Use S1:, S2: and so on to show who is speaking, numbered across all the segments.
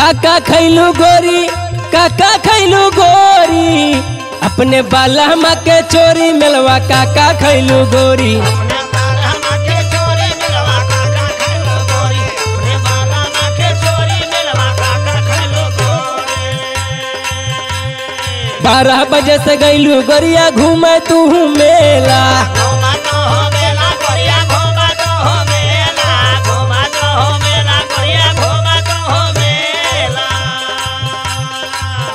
S1: काका खैलू गोरी, काका खैलू गोरी, अपने बाला माँ के चोरी मिलवा काका खैलू गोरी। बारह बजे से गईलू गोरिया घूमे तू मेला,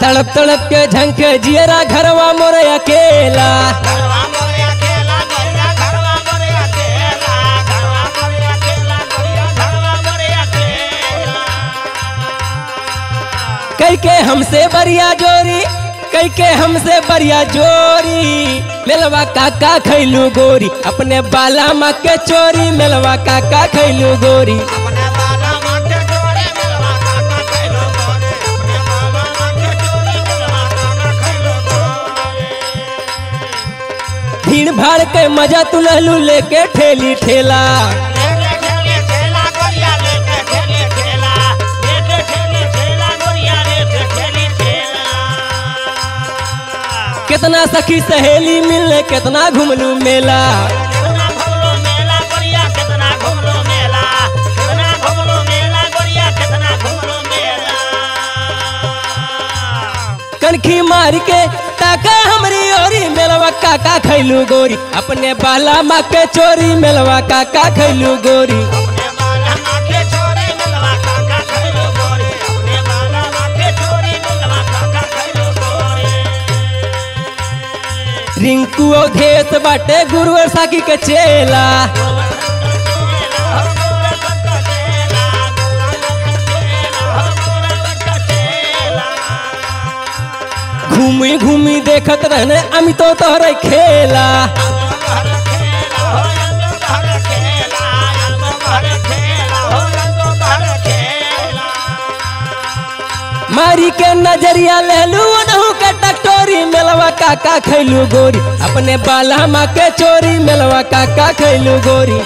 S1: तड़प तड़प के झंके जियरा घरवा मोरे अकेला। कई के हमसे बरिया जोरी, कई के हमसे बरिया जोरी, मिलवा काका खैलू गोरी, अपने बाला माँ के चोरी मिलवा काका खैलू गोरी। भीड़ भाड़ के मजा तू लहलू लेके ठेली ठेला, कितना सखी सहेली मिलने कितना घूमलू मेला। कनखी मार के ताका हमरी ओरी मिलवा काका खैलू गोरी, अपने बाला माँ के चोरी मिलवा काका खैलू गोरी। रिंकू अवधेश बाटे गुरुवर साकी के चेला, घूमी घूमी देखत रहने अमितो तोहरे खेला। मारी के नजरिया लहलू नहू के टटोरी मिलवा काका खैलू गोरी, अपने बाला माँ के चोरी मिलवा काका खैलू गोरी।